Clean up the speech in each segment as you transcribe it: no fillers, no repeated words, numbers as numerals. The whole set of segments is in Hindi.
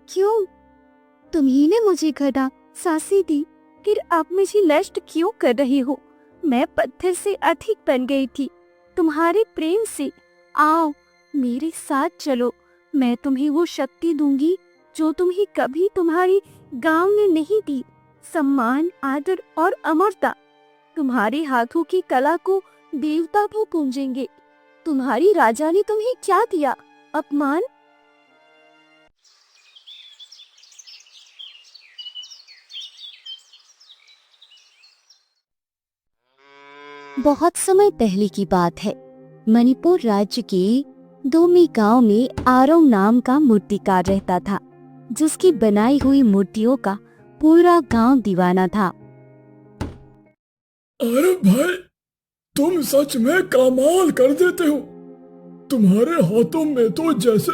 क्यों? तुम्ही ने मुझे गदा सांसें दी, फिर आप मुझे नष्ट क्यों कर रहे हो? मैं पत्थर से अधिक बन गई थी तुम्हारे प्रेम से। आओ मेरे साथ चलो, मैं तुम्हें वो शक्ति दूंगी जो तुम्हें कभी तुम्हारी गांव ने नहीं दी। सम्मान, आदर और अमरता। तुम्हारे हाथों की कला को देवता भी पूजेंगे। तुम्हारी राजा ने तुम्हें क्या दिया? अपमान। बहुत समय पहले की बात है। मणिपुर राज्य के दोमी गांव में आरव नाम का मूर्तिकार रहता था, जिसकी बनाई हुई मूर्तियों का पूरा गांव दीवाना था। अरे भाई, तुम सच में कमाल कर देते हो। तुम्हारे हाथों में तो जैसे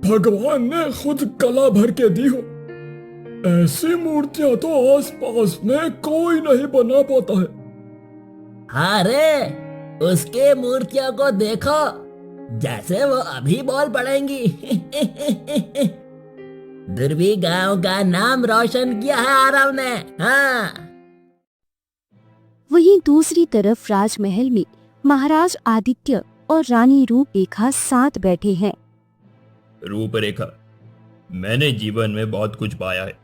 भगवान ने खुद कला भर के दी हो। ऐसी मूर्तियां तो आसपास में कोई नहीं बना पाता है। हाँ रे, उसके मूर्तियों को देखो, जैसे वो अभी बोल पड़ेंगी। दुर्बी गांव का नाम रोशन किया है आरव ने। हाँ। वहीं दूसरी तरफ राजमहल में महाराज आदित्य और रानी रूपरेखा साथ बैठे हैं। रूपरेखा, मैंने जीवन में बहुत कुछ पाया है,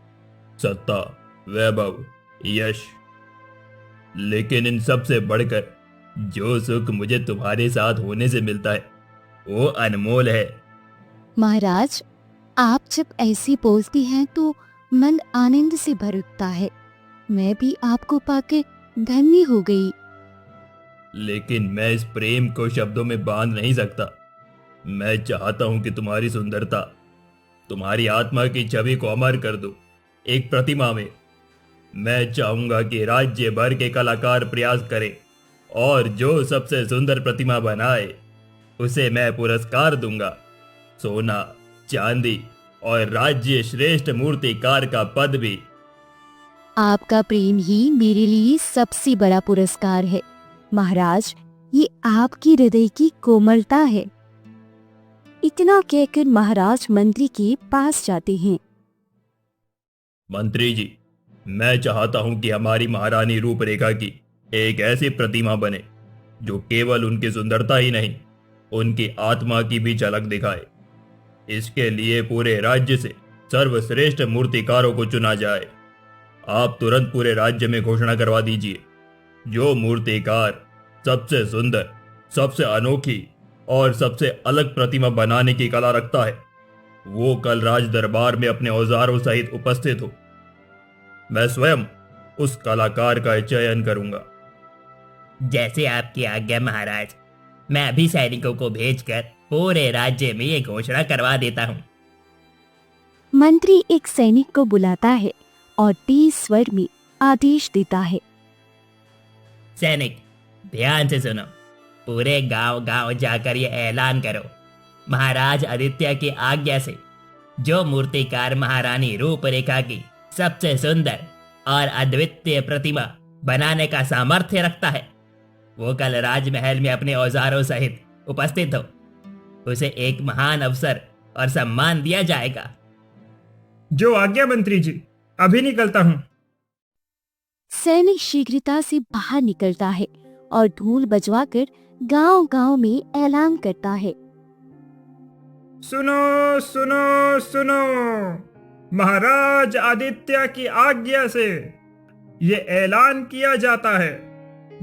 सत्ता, वैभव, यश, लेकिन इन सब से बढ़कर जो सुख मुझे तुम्हारे साथ होने से मिलता है वो अनमोल है। महाराज, आप जब ऐसी बोलती हैं तो मन आनंद से भर उठता है। मैं भी आपको पाकर धन्य हो गई। लेकिन मैं इस प्रेम को शब्दों में बांध नहीं सकता। मैं चाहता हूं कि तुम्हारी सुंदरता, तुम्हारी आत्मा की छवि को अमर कर दो एक प्रतिमा में। मैं चाहूंगा कि राज्य भर के कलाकार प्रयास करें और जो सबसे सुंदर प्रतिमा बनाए उसे मैं पुरस्कार दूंगा। सोना, चांदी और राज्य श्रेष्ठ मूर्तिकार का पद भी। आपका प्रेम ही मेरे लिए सबसे बड़ा पुरस्कार है महाराज। ये आपकी हृदय की कोमलता है। इतना कहकर महाराज मंत्री के पास जाते हैं। मंत्री जी, मैं चाहता हूं कि हमारी महारानी रूपरेखा की एक ऐसी प्रतिमा बने जो केवल उनकी सुंदरता ही नहीं, उनकी आत्मा की भी झलक दिखाए। इसके लिए पूरे राज्य से सर्वश्रेष्ठ मूर्तिकारों को चुना जाए। आप तुरंत पूरे राज्य में घोषणा करवा दीजिए, जो मूर्तिकार सबसे सुंदर, सबसे अनोखी और सबसे अलग प्रतिमा बनाने की कला रखता है, वो कल राज दरबार में अपने औजारों सहित उपस्थित हो। मैं स्वयं उस कलाकार का चयन करूंगा। जैसे आपकी आज्ञा महाराज। मैं अभी सैनिकों को भेजकर पूरे राज्य में ये घोषणा करवा देता हूँ। मंत्री एक सैनिक को बुलाता है और तेज स्वर में आदेश देता है। सैनिक, ध्यान से सुनो। पूरे गांव गांव जाकर ये ऐलान करो, महाराज आदित्य की आज्ञा से जो मूर्तिकार महारानी रूपरेखा की सबसे सुंदर और अद्वितीय प्रतिमा बनाने का सामर्थ्य रखता है, वो कल राजमहल में अपने औजारों सहित उपस्थित हो। उसे एक महान अवसर और सम्मान दिया जाएगा। जो आज्ञा मंत्री जी, अभी निकलता हूँ। सैनिक शीघ्रता से बाहर निकलता है और ढोल बजवाकर गांव-गांव में ऐलान करता है। सुनो सुनो सुनो, महाराज आदित्य की आज्ञा से ये ऐलान किया जाता है,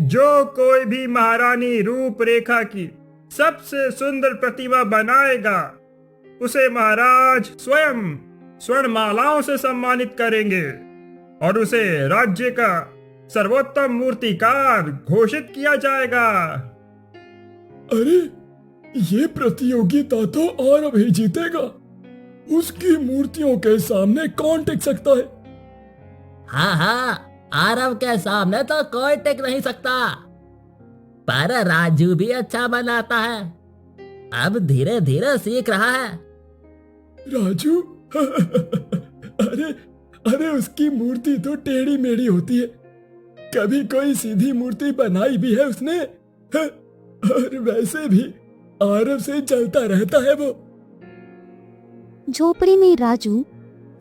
जो कोई भी महारानी रूपरेखा की सबसे सुंदर प्रतिमा बनाएगा उसे महाराज स्वयं स्वर्णमालाओं से सम्मानित करेंगे और उसे राज्य का सर्वोत्तम मूर्तिकार घोषित किया जाएगा। अरे, ये प्रतियोगिता तो आरव ही जीतेगा। उसकी मूर्तियों के सामने कौन टिक सकता है? हाँ हाँ, आरव के सामने तो कोई टिक नहीं सकता। पर राजू भी अच्छा बनाता है, अब धीरे धीरे सीख रहा है। राजू? अरे अरे, उसकी मूर्ति तो टेढ़ी मेढ़ी होती है। कभी कोई सीधी मूर्ति बनाई भी है उसने? और वैसे भी आरव से जलता रहता है वो। झोपड़ी में राजू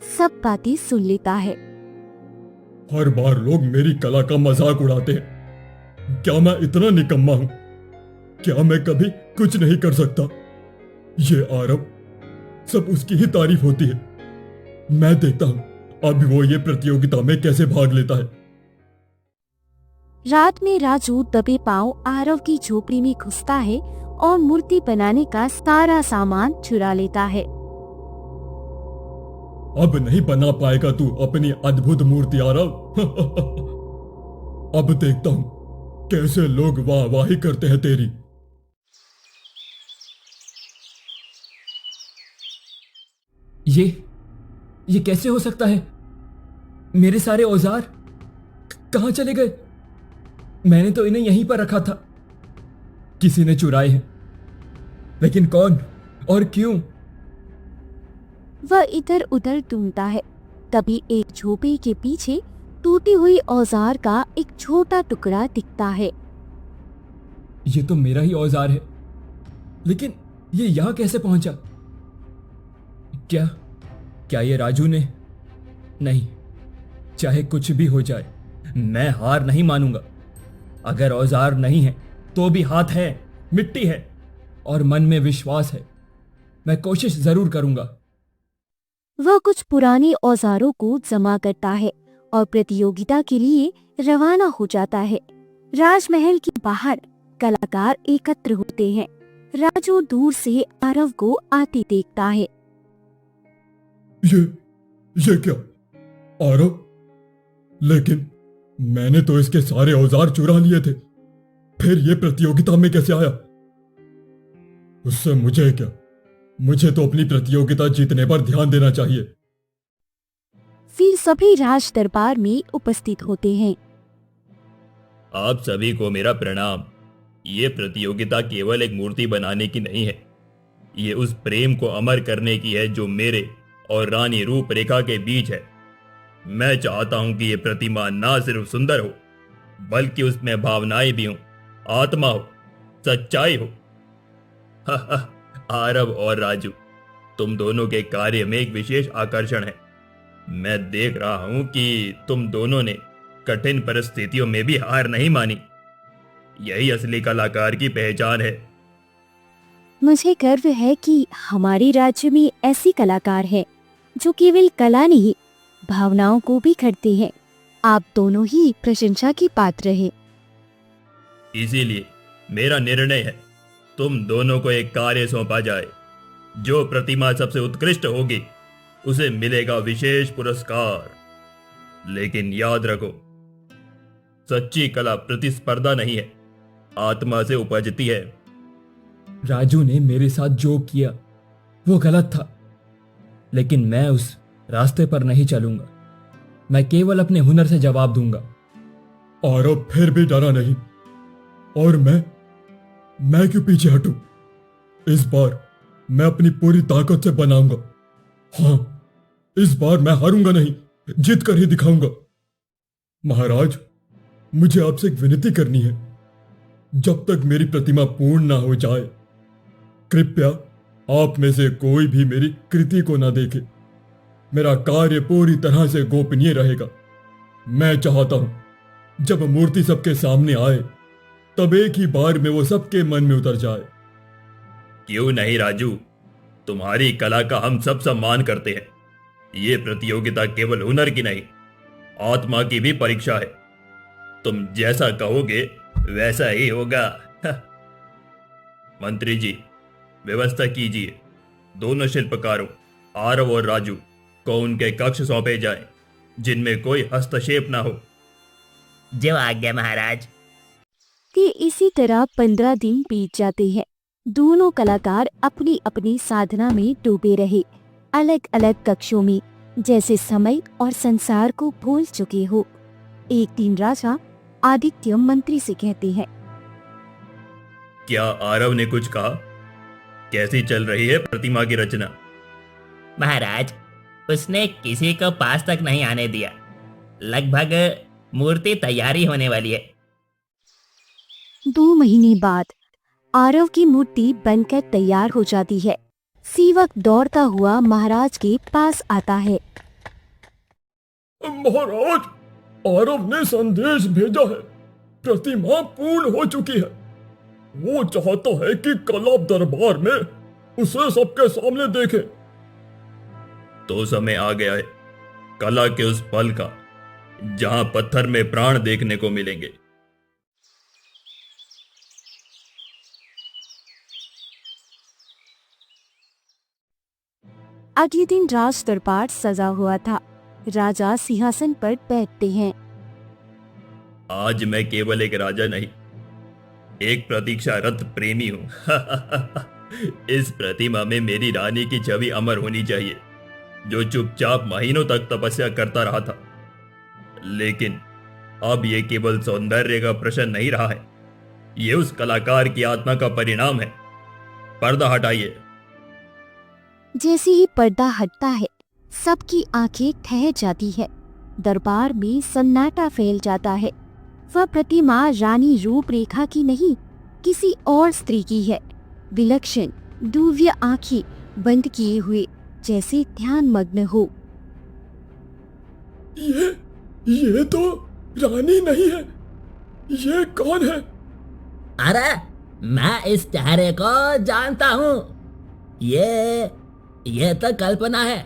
सब बातें सुन लेता है। हर बार लोग मेरी कला का मजाक उड़ाते हैं। क्या मैं इतना निकम्मा हूं? क्या मैं कभी कुछ नहीं कर सकता? ये आरव, सब उसकी ही तारीफ होती है। मैं देखता हूं अब वो ये प्रतियोगिता में कैसे भाग लेता है। रात में राजू दबे पांव आरव की झोपड़ी में घुसता है और मूर्ति बनाने का सारा सामान चुरा लेता है। अब नहीं बना पाएगा तू अपनी अद्भुत मूर्ति आरव। अब देखता हूं कैसे लोग वाहवाही करते हैं तेरी। ये कैसे हो सकता है? मेरे सारे औजार कहाँ चले गए? मैंने तो इन्हें यहीं पर रखा था। किसी ने चुराए हैं, लेकिन कौन और क्यों? वह इधर उधर ढूंढता है। तभी एक झोपड़ी के पीछे टूटी हुई औजार का एक छोटा टुकड़ा दिखता है। ये तो मेरा ही औजार है, लेकिन ये यहाँ कैसे पहुंचा? क्या ये राजू ने? नहीं, चाहे कुछ भी हो जाए, मैं हार नहीं मानूंगा। अगर औजार नहीं है तो भी हाथ है, मिट्टी है और मन में विश्वास है। मैं कोशिश जरूर करूंगा। वह कुछ पुराने औजारों को जमा करता है और प्रतियोगिता के लिए रवाना हो जाता है। राजमहल के बाहर कलाकार एकत्र होते हैं। राजू दूर से आरव को आते देखता है। ये क्या आरव? लेकिन मैंने तो इसके सारे औजार चुरा लिए थे, फिर ये प्रतियोगिता में कैसे आया? उससे मुझे क्या? मुझे तो अपनी प्रतियोगिता जीतने पर ध्यान देना चाहिए। फिर सभी राज दरबार में उपस्थित होते हैं। आप सभी को मेरा प्रणाम। ये प्रतियोगिता केवल एक मूर्ति बनाने की नहीं है, ये उस प्रेम को अमर करने की है जो मेरे और रानी रूपरेखा के बीच है। मैं चाहता हूं कि ये प्रतिमा ना सिर्फ सुंदर हो, बल्कि उसमें भावनाएं भी हों, आत्मा हो, सच्चाई हो। आरव और राजू, तुम दोनों के कार्य में एक विशेष आकर्षण है। मैं देख रहा हूं कि तुम दोनों ने कठिन परिस्थितियों में भी हार नहीं मानी। यही असली कलाकार की पहचान है। मुझे गर्व है कि हमारे राज्य में ऐसी कलाकार हैं जो केवल कला नहीं, भावनाओं को भी करते हैं। आप दोनों ही प्रशंसा की पात्र हैं। इसीलिए मेरा निर्णय है, तुम दोनों को एक कार्य सौंपा जाए। जो प्रतिमा सबसे उत्कृष्ट होगी उसे मिलेगा विशेष पुरस्कार। लेकिन याद रखो, सच्ची कला प्रतिस्पर्धा नहीं है, आत्मा से उपजती है। राजू ने मेरे साथ जो किया वो गलत था, लेकिन मैं उस रास्ते पर नहीं चलूंगा। मैं केवल अपने हुनर से जवाब दूंगा। आरव फिर भी डरा नहीं, और मैं क्यों पीछे हटूं? इस बार मैं अपनी पूरी ताकत से बनाऊंगा। हाँ, इस बार मैं हारूंगा नहीं, जीत कर ही दिखाऊंगा। महाराज, मुझे आपसे एक विनती करनी है। जब तक मेरी प्रतिमा पूर्ण ना हो जाए, कृपया आप में से कोई भी मेरी कृति को ना देखे। मेरा कार्य पूरी तरह से गोपनीय रहेगा। मैं चाहता हूं जब मूर्ति सबके सामने आए, तब एक ही बार में वो सबके मन में उतर जाए। क्यों नहीं राजू, तुम्हारी कला का हम सब सम्मान करते हैं। ये प्रतियोगिता केवल हुनर की नहीं, आत्मा की भी परीक्षा है। तुम जैसा कहोगे वैसा ही होगा। मंत्री जी, व्यवस्था कीजिए। दोनों शिल्पकारों आरव और राजू को उनके कक्ष सौंपे जाएं, जिनमें कोई हस्तक्षेप ना हो। जो आज्ञा महाराज। कि इसी तरह 15 दिन बीत जाते हैं। दोनों कलाकार अपनी अपनी साधना में डूबे रहे, अलग अलग कक्षों में, जैसे समय और संसार को भूल चुके हो। एक दिन राजा आदित्य मंत्री से कहते हैं, क्या आरव ने कुछ कहा? कैसी चल रही है प्रतिमा की रचना? महाराज, उसने किसी को पास तक नहीं आने दिया। लगभग मूर्ति तैयारी होने वाली है। 2 महीने बाद आरव की मूर्ति बनकर तैयार हो जाती है। सेवक दौड़ता हुआ महाराज के पास आता है। महाराज, आरव ने संदेश भेजा है। प्रतिमा पूर्ण हो चुकी है। वो चाहता है कि कल आप दरबार में उसे सबके सामने देखे। तो समय आ गया है कला के उस पल का जहां पत्थर में प्राण देखने को मिलेंगे। अगले दिन राज दरबार सजा हुआ था। राजा सिंहासन पर बैठते हैं। आज मैं केवल एक राजा नहीं, एक प्रतीक्षारत प्रेमी हूं। इस प्रतिमा में मेरी रानी की छवि अमर होनी चाहिए, जो चुपचाप महीनों तक तपस्या करता रहा था। लेकिन अब यह केवल सौंदर्य का प्रश्न नहीं रहा है, यह उस कलाकार की आत्मा का परिणाम है। पर्दा हटाइए। जैसे ही पर्दा हटता है, सबकी आंखें ठहर जाती है। दरबार में सन्नाटा फैल जाता है। वह प्रतिमा रानी रूपरेखा की नहीं, किसी और स्त्री की है। विलक्षण दिव्य आंखें बंद किए हुए, जैसे ध्यान मग्न हो। ये तो रानी नहीं है। ये कौन है? अरे मैं इस चेहरे को जानता हूँ। ये तो कल्पना है।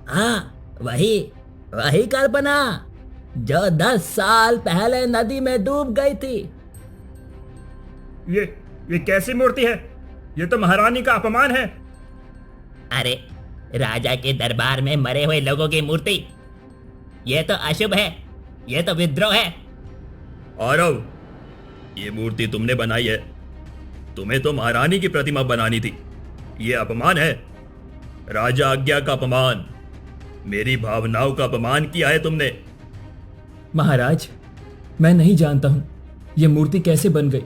हाँ, वही कल्पना जो 10 साल पहले नदी में डूब गई थी। ये कैसी मूर्ति है? ये तो महारानी का अपमान है। अरे राजा के दरबार में मरे हुए लोगों की मूर्ति, ये तो अशुभ है, ये तो विद्रोह है। आरव, ये मूर्ति तुमने बनाई है। तुम्हें तो महारानी की प्रतिमा बनानी थी। ये अपमान है, राजा आज्ञा का अपमान, मेरी भावनाओं का अपमान किया है तुमने। महाराज, मैं नहीं जानता हूं ये मूर्ति कैसे बन गई।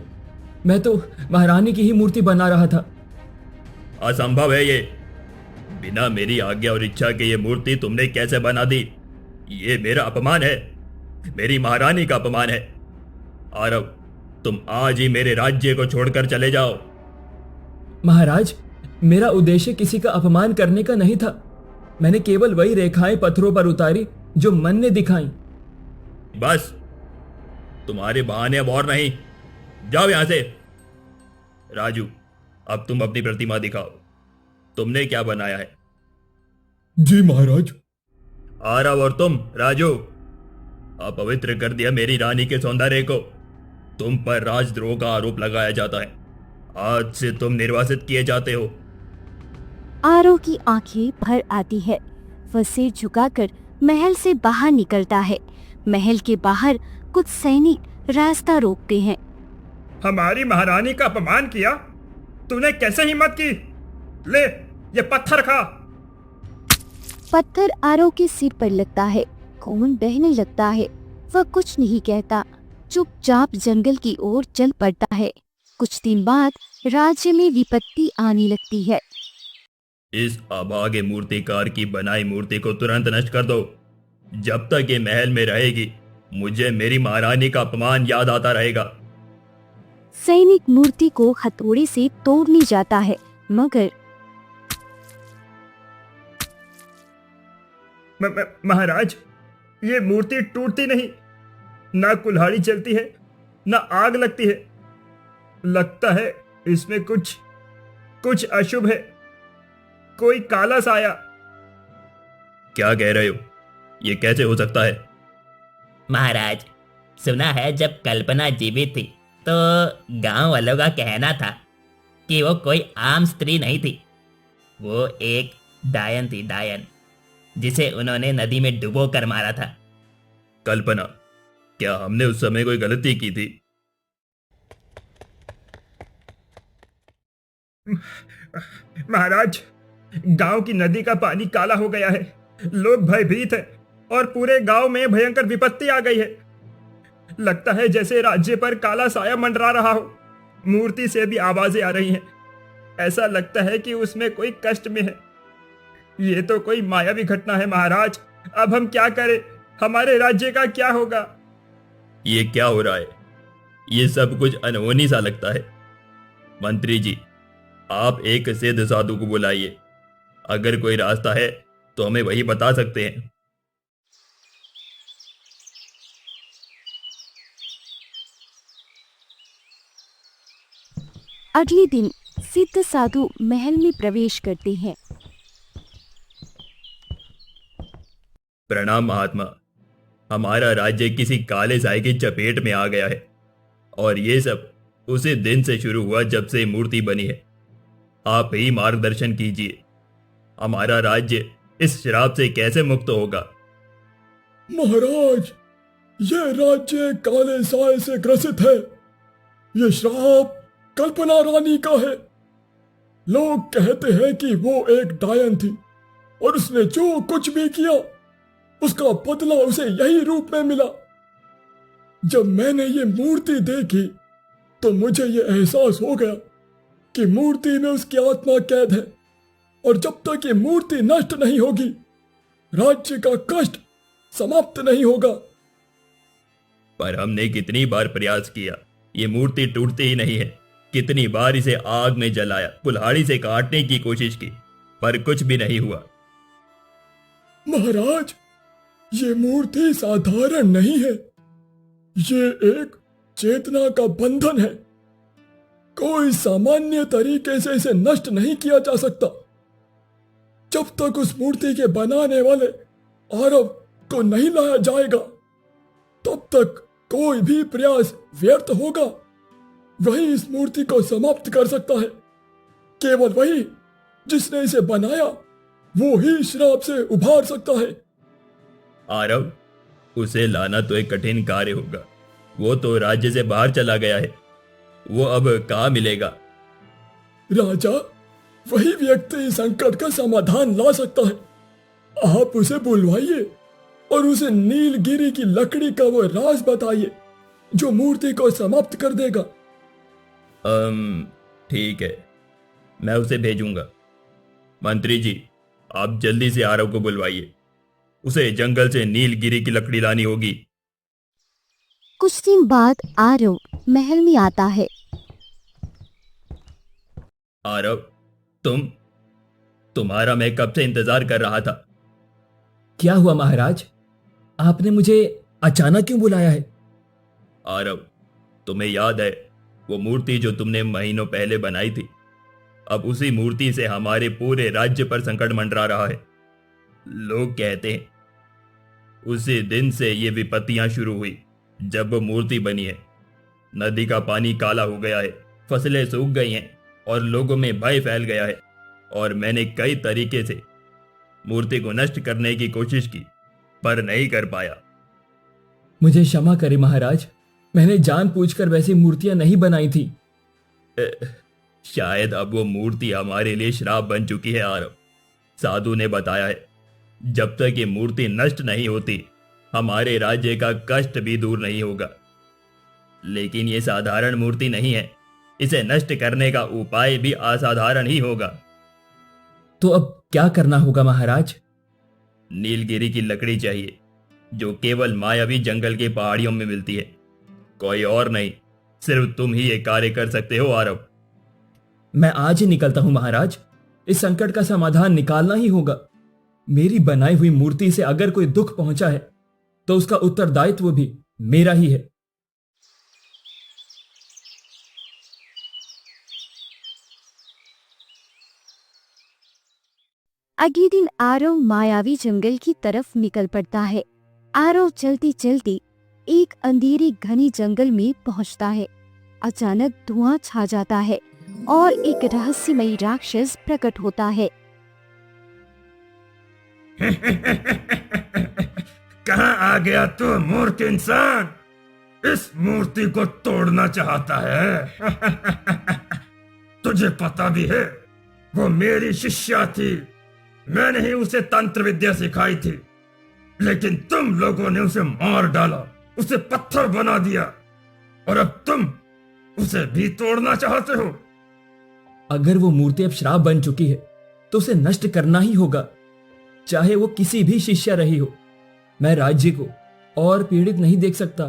मैं तो महारानी की ही मूर्ति बना रहा था। असंभव है ये। बिना मेरी आज्ञा और इच्छा के ये मूर्ति तुमने कैसे बना दी? ये मेरा अपमान है, मेरी महारानी का अपमान है। आरव, तुम आज ही मेरे राज्य को छोड़कर चले जाओ। महाराज, मेरा उद्देश्य किसी का अपमान करने का नहीं था। मैंने केवल वही रेखाएं पत्थरों पर उतारी जो मन ने दिखाई। बस, तुम्हारे बहाने अब और नहीं। जाओ यहां से। राजू, अब तुम अपनी प्रतिमा दिखाओ। तुमने क्या बनाया है? जी महाराज। आरव और तुम राजू, अपवित्र कर दिया मेरी रानी के सौंदर्य को। तुम पर राजद्रोह का आरोप लगाया जाता है। आज से तुम निर्वासित किए जाते हो। आरव की आंखें भर आती है। वह सिर झुकाकर महल से बाहर निकलता है। महल के बाहर कुछ सैनिक रास्ता रोकते हैं। हमारी महारानी का अपमान किया? तूने कैसे हिम्मत की? ले, ये पत्थर खा। पत्थर आरव के सिर पर लगता है। खून बहने लगता है। वह कुछ नहीं कहता, चुपचाप जंगल की ओर चल पड़ता है। कुछ दिन बाद राज्य में विपत्ति आने लगती है। इस अभागे मूर्तिकार की बनाई मूर्ति को तुरंत नष्ट कर दो। जब तक ये महल में रहेगी, मुझे मेरी महारानी का अपमान याद आता रहेगा। सैनिक मूर्ति को हथौड़े से तोड़ने जाता है, मगर महाराज, ये मूर्ति टूटती नहीं, ना कुल्हाड़ी चलती है, ना आग लगती है। लगता है इसमें कुछ अशुभ है, कोई काला साया। क्या कह रहे हो? ये कैसे हो सकता है? महाराज, सुना है जब कल्पना जीवित थी तो गांव वालों का कहना था कि वो कोई आम स्त्री नहीं थी। वो एक डायन थी, डायन, जिसे उन्होंने नदी में डुबो कर मारा था। कल्पना, क्या हमने उस समय कोई गलती की थी? महाराज, गांव की नदी का पानी काला हो गया है। लोग भयभीत हैं और पूरे गांव में भयंकर विपत्ति आ गई है। लगता है जैसे राज्य पर काला साया मंडरा रहा हो। मूर्ति से भी आवाजें आ रही हैं। ऐसा लगता है कि उसमें कोई कष्ट में है। ये तो कोई मायावी घटना है महाराज। अब हम क्या करें? हमारे राज्य का क्या होगा? ये क्या हो रहा है? ये सब कुछ अनहोनी सा लगता है। मंत्री जी, आप एक सिद्ध साधु को बुलाइए। अगर कोई रास्ता है तो हमें वही बता सकते हैं। अगले दिन सिद्ध साधु महल में प्रवेश करते हैं। प्रणाम महात्मा। हमारा राज्य किसी काले साए की चपेट में आ गया है और ये सब उसी दिन से शुरू हुआ जब से मूर्ति बनी है। आप ही मार्गदर्शन कीजिए, हमारा राज्य इस श्राप से कैसे मुक्त होगा? महाराज, ये राज्य काले साए से ग्रसित है। ये श्राप कल्पना रानी का है। लोग कहते हैं कि वो एक डायन थी और उसने जो कुछ भी किया उसका बदला उसे यही रूप में मिला। जब मैंने ये मूर्ति देखी तो मुझे ये एहसास हो गया कि मूर्ति में उसकी आत्मा कैद है और जब तक ये मूर्ति नष्ट नहीं होगी राज्य का कष्ट समाप्त नहीं होगा। पर हमने कितनी बार प्रयास किया, ये मूर्ति टूटती ही नहीं है। कितनी बार इसे आग में जलाया, कुल्हाड़ी से काटने की कोशिश की, पर कुछ भी नहीं हुआ। महाराज, ये मूर्ति साधारण नहीं है। ये एक चेतना का बंधन है। कोई सामान्य तरीके से इसे नष्ट नहीं किया जा सकता। जब तक उस मूर्ति के बनाने वाले आरव को नहीं लाया जाएगा तब तक कोई भी प्रयास व्यर्थ होगा। वही इस मूर्ति को समाप्त कर सकता है। केवल वही जिसने इसे बनाया वो ही श्राप से उभार सकता है। आरव, उसे लाना तो एक कठिन कार्य होगा। वो तो राज्य से बाहर चला गया है। वो अब कहाँ मिलेगा? राजा, वही व्यक्ति इस संकट का समाधान ला सकता है। आप उसे बुलवाइए और उसे नीलगिरी की लकड़ी का वो राज बताइए जो मूर्ति को समाप्त कर देगा। ठीक है, मैं उसे भेजूंगा। मंत्री जी, आप जल्दी से आरव को बुलवाइए। उसे जंगल से नीलगिरी की लकड़ी लानी होगी। कुछ दिन बाद आरव महल में आता है। आरव, तुम्हारा मैं कब से इंतजार कर रहा था। क्या हुआ महाराज? आपने मुझे अचानक क्यों बुलाया है? आरव, तुम्हें याद है वो मूर्ति जो तुमने महीनों पहले बनाई थी? अब उसी मूर्ति से हमारे पूरे राज्य पर संकट मंडरा रहा है। लोग कहते हैं उसी दिन से ये विपत्तियां शुरू हुई जब वो मूर्ति बनी है। नदी का पानी काला हो गया है, फसलें सूख गई हैं और लोगों में भय फैल गया है। और मैंने कई तरीके से मूर्ति को नष्ट करने की कोशिश की पर नहीं कर पाया। मुझे क्षमा करें महाराज, मैंने जानबूझकर वैसी मूर्तियां नहीं बनाई थी। शायद अब वो मूर्ति हमारे लिए श्राप बन चुकी है आरव। साधु ने बताया है जब तक ये मूर्ति नष्ट नहीं होती हमारे राज्य का कष्ट भी दूर नहीं होगा। लेकिन ये साधारण मूर्ति नहीं है, इसे नष्ट करने का उपाय भी असाधारण ही होगा। तो अब क्या करना होगा महाराज? नीलगिरी की लकड़ी चाहिए जो केवल मायावी जंगल के पहाड़ियों में मिलती है। कोई और नहीं, सिर्फ तुम ही ये कार्य कर सकते हो आरव। मैं आज ही निकलता हूं महाराज। इस संकट का समाधान निकालना ही होगा। मेरी बनाई हुई मूर्ति से अगर कोई दुख पहुंचा है तो उसका उत्तरदायित्व भी मेरा ही है। अगले दिन आरव मायावी जंगल की तरफ निकल पड़ता है। आरव चलती चलती एक अंधेरी घनी जंगल में पहुंचता है। अचानक धुआं छा जाता है और एक रहस्यमयी राक्षस प्रकट होता है। कहाँ आ गया तू मूर्ख इंसान? इस मूर्ति को तोड़ना चाहता है? तुझे पता भी है वो मेरी शिष्या थी। मैंने ही उसे तंत्र विद्या सिखाई थी, लेकिन तुम लोगों ने उसे मार डाला, उसे पत्थर बना दिया और अब तुम उसे भी तोड़ना चाहते हो। अगर वो मूर्ति अब श्राप बन चुकी है तो उसे नष्ट करना ही होगा, चाहे वो किसी भी शिष्या रही हो। मैं राज्य को और पीड़ित नहीं देख सकता।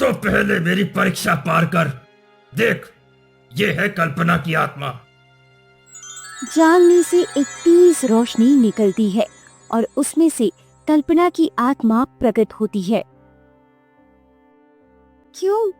तो पहले मेरी परीक्षा पार कर देख, ये है कल्पना की आत्मा। जाल में से एक तेज रोशनी निकलती है और उसमें से कल्पना की आत्मा प्रकट होती है। क्यों?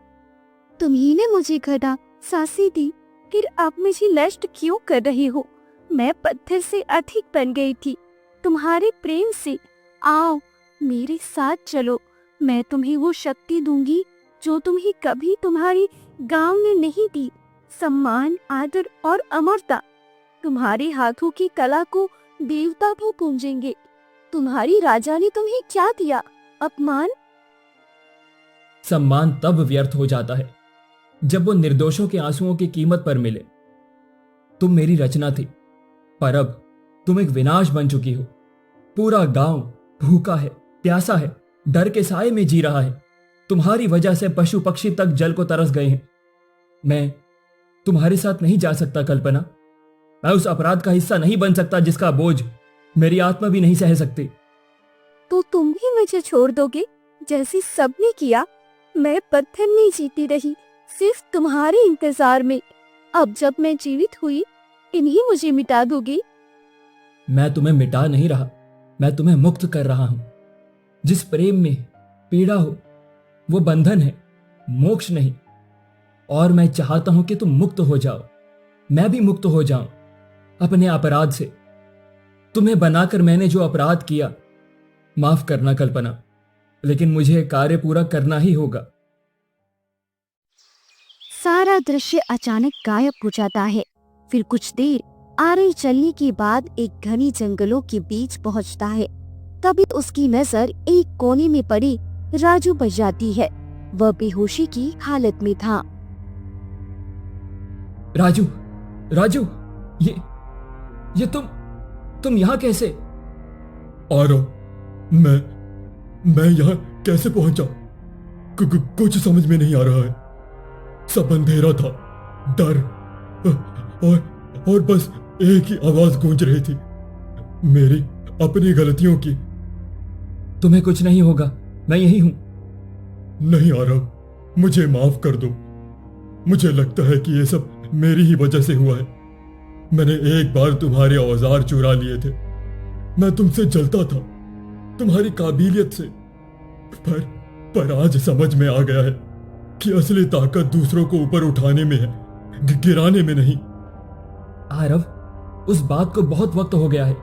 तुम्ही ने मुझे गदा सासी दी फिर आप मुझे नष्ट क्यों कर रहे हो? मैं पत्थर से अधिक बन गई थी। तुम्हारे प्रेम से आओ मेरे साथ चलो, मैं तुम्हें वो शक्ति दूंगी जो तुम्हें कभी तुम्हारी गांव ने नहीं दी। सम्मान, आदर और अमरता। तुम्हारे हाथों की कला को देवता भी पूजेंगे। तुम्हारी राजा ने तुम्हें क्या दिया? अपमान। सम्मान तब व्यर्थ हो जाता है जब वो निर्दोषों के आंसुओं की कीमत पर मिले। तुम मेरी रचना थी, पर अब तुम एक विनाश बन चुकी हो। पूरा गांव भूखा है, प्यासा है, डर के साए में जी रहा है। तुम्हारी वजह से पशु पक्षी तक जल को तरस गए हैं। मैं तुम्हारे साथ नहीं जा सकता कल्पना। मैं उस अपराध का हिस्सा नहीं बन सकता जिसका बोझ मेरी आत्मा भी नहीं सह सकती। तो तुम भी मुझे छोड़ दोगे जैसे सबने किया? मैं पत्थर में जीती रही सिर्फ तुम्हारे इंतजार में। अब जब मैं जीवित हुई, इन्हीं मुझे मिटा दोगे? मैं तुम्हें मिटा नहीं रहा, मैं तुम्हें मुक्त कर रहा हूं। जिस प्रेम में पीड़ा हो वो बंधन है, मोक्ष नहीं। और मैं चाहता हूं कि तुम मुक्त हो जाओ, मैं भी मुक्त हो जाऊं अपने अपराध से। तुम्हें बनाकर मैंने जो अपराध किया, माफ करना कल्पना, लेकिन मुझे कार्य पूरा करना ही होगा। सारा दृश्य अचानक गायब हो जाता है। फिर कुछ देर आगे चलने के बाद एक घनी जंगलों के बीच पहुंचता है। तभी उसकी नजर एक कोने में पड़ी राजू पर जाती है। वह बेहोशी की हालत में था। राजू, राजू, ये तुम यहाँ कैसे? आरव, मैं यहाँ कैसे पहुंचा? कुछ समझ में नहीं आ रहा है। सब अंधेरा था, डर और बस एक ही आवाज गूंज रही थी, मेरी अपनी गलतियों की। तुम्हें कुछ नहीं होगा, मैं यही हूं। नहीं आरव, मुझे माफ कर दो। मुझे लगता है कि ये सब मेरी ही वजह से हुआ है। मैंने एक बार तुम्हारे औजार चुरा लिए थे। मैं तुमसे जलता था, तुम्हारी काबिलियत से। पर आज समझ में आ गया है कि असली ताकत दूसरों को ऊपर उठाने में है, गिराने में नहीं। आरव, उस बात को बहुत वक्त हो गया है।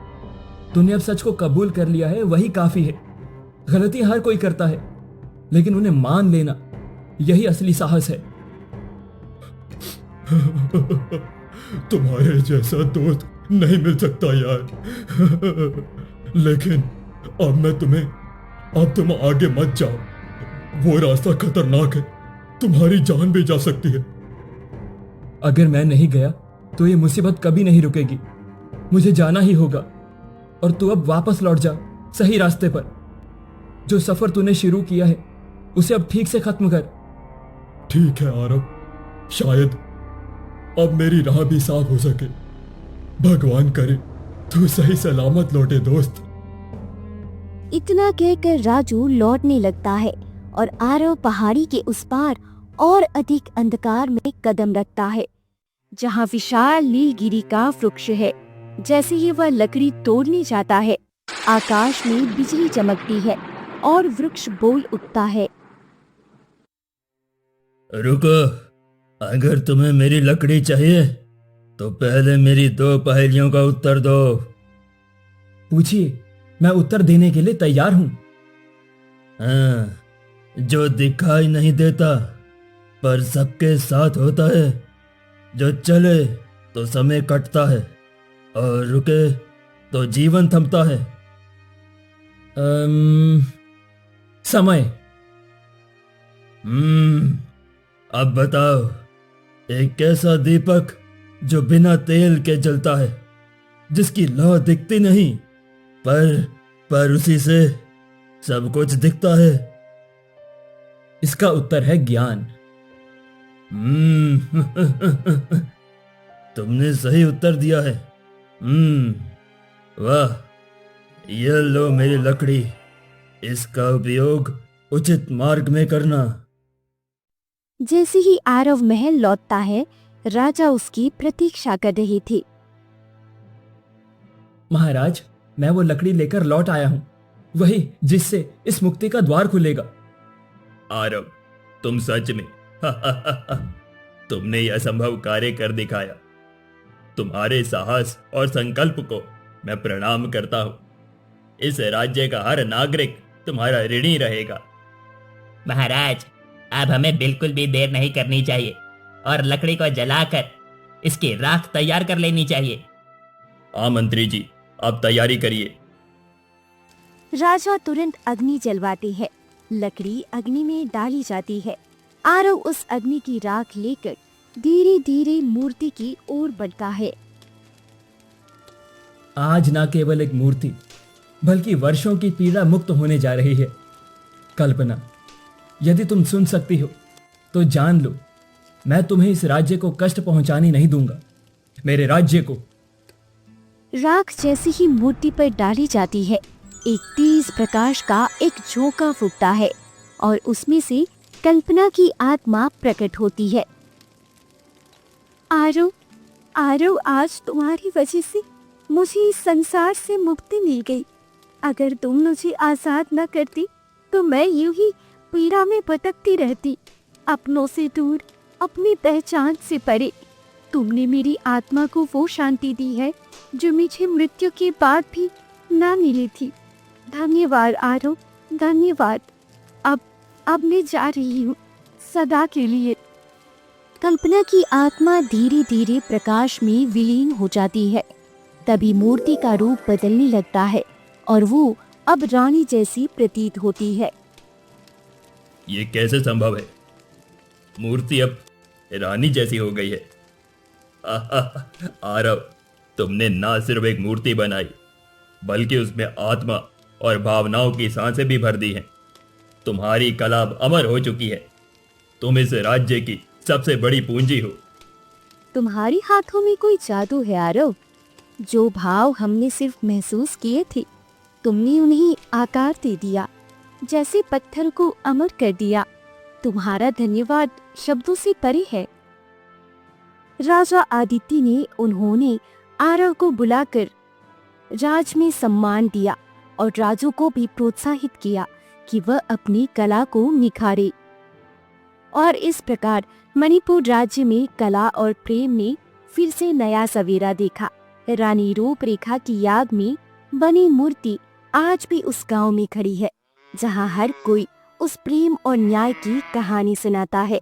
तूने अब सच को कबूल कर लिया है, वही काफी है। गलती हर कोई करता है, लेकिन उन्हें मान लेना यही असली साहस है। तुम्हारे जैसा दोस्त नहीं मिल सकता यार। लेकिन अब तुम आगे मत जाओ। वो रास्ता खतरनाक है, तुम्हारी जान भी जा सकती है। अगर मैं नहीं गया तो ये मुसीबत कभी नहीं रुकेगी। मुझे जाना ही होगा, और तू अब वापस लौट जा सही रास्ते पर। जो सफर तूने शुरू किया है उसे अब ठीक से खत्म कर। ठीक है आरव, शायद अब मेरी राह भी साफ हो सके। भगवान करे तू सही सलामत लौटे दोस्त। इतना कहकर राजू लौटने लगता है और आरव पहाड़ी के उस पार और अधिक अंधकार में कदम रखता है, जहाँ विशाल नीलगिरी का वृक्ष है। जैसे ही वह लकड़ी तोड़ने जाता है, आकाश में बिजली चमकती है और वृक्ष बोल उठता है। रुको, अगर तुम्हें मेरी लकड़ी चाहिए तो पहले मेरी 2 पहेलियों का उत्तर दो। पूछिए, मैं उत्तर देने के लिए तैयार हूं। हाँ, जो दिखाई नहीं देता पर सबके साथ होता है, जो चले तो समय कटता है और रुके तो जीवन थमता है। समय। अब बताओ, एक ऐसा दीपक जो बिना तेल के जलता है, जिसकी लौ दिखती नहीं, पर उसी से सब कुछ दिखता है। इसका उत्तर है ज्ञान। तुमने सही उत्तर दिया है। वाह, ये लो मेरी लकड़ी, इसका उपयोग उचित मार्ग में करना। जैसे ही आरव महल लौटता है, राजा उसकी प्रतीक्षा कर रही थी। महाराज, मैं वो लकड़ी लेकर लौट आया हूं, वही जिससे इस मुक्ति का द्वार खुलेगा। आरव, तुम सच में तुमने यह असंभव कार्य कर दिखाया। तुम्हारे साहस और संकल्प को मैं प्रणाम करता हूँ। इस राज्य का हर नागरिक तुम्हारा ऋणी रहेगा। महाराज, अब हमें बिल्कुल भी देर नहीं करनी चाहिए और लकड़ी को जलाकर इसकी राख तैयार कर लेनी चाहिए। हाँ मंत्री जी, आप तैयारी करिए। राजा तुरंत अग्नि जलवाते हैं। लकड़ी अग्नि में डाली जाती है। आरव उस अग्नि की राख लेकर धीरे धीरे मूर्ति की ओर बढ़ता है। आज ना केवल एक मूर्ति बल्कि वर्षों की पीड़ा मुक्त होने जा रही है। कल्पना, यदि तुम सुन सकती हो तो जान लो, मैं तुम्हें इस राज्य को कष्ट पहुंचाने नहीं दूंगा। मेरे राज्य को। राख जैसे ही मूर्ति पर डाली जाती है, एक तेज प्रकाश का एक झोंका फूटता है और उसमें से कल्पना की आत्मा प्रकट होती है। आरव, आरव, आज तुम्हारी वजह से मुझे इस संसार से मुक्ति मिल गई। अगर तुम मुझे आजाद न करती तो मैं यूं ही पीड़ा में भटकती रहती, अपनों से दूर, अपनी पहचान से परे। तुमने मेरी आत्मा को वो शांति दी है जो मुझे मृत्यु के बाद भी ना मिली थी। धन्यवाद आरव, धन्यवाद। अब मैं जा रही हूँ, सदा के लिए। कल्पना की आत्मा धीरे धीरे प्रकाश में विलीन हो जाती है। तभी मूर्ति का रूप बदलने लगता है और वो अब रानी जैसी प्रतीत होती है। ये कैसे संभव है? मूर्ति अब रानी जैसी हो गई है। आरव, तुमने ना सिर्फ एक मूर्ति बनाई बल्कि उसमें आत्मा और भावनाओं की सांसें भी भर दी हैं। तुम्हारी कला अब अमर हो चुकी है। तुम इस राज्य की सबसे बड़ी पूंजी हो। तुम्हारे हाथों में कोई जादू है आरव। जो भाव हमने सिर्फ महसूस किए थे, तुमने उन्हें आकार दे दिया, जैसे पत्थर को अमर कर दिया। तुम्हारा धन्यवाद शब्दों से परे है। राजा आदित्य ने उन्होंने आरव को बुलाकर राज में सम्मान दिया और राजू को भी प्रोत्साहित किया कि वह अपनी कला को निखारे। और इस प्रकार मणिपुर राज्य में कला और प्रेम ने फिर से नया सवेरा देखा। रानी रूपरेखा की याद में बनी मूर्ति आज भी उस गांव में खड़ी है, जहां हर कोई उस प्रेम और न्याय की कहानी सुनाता है।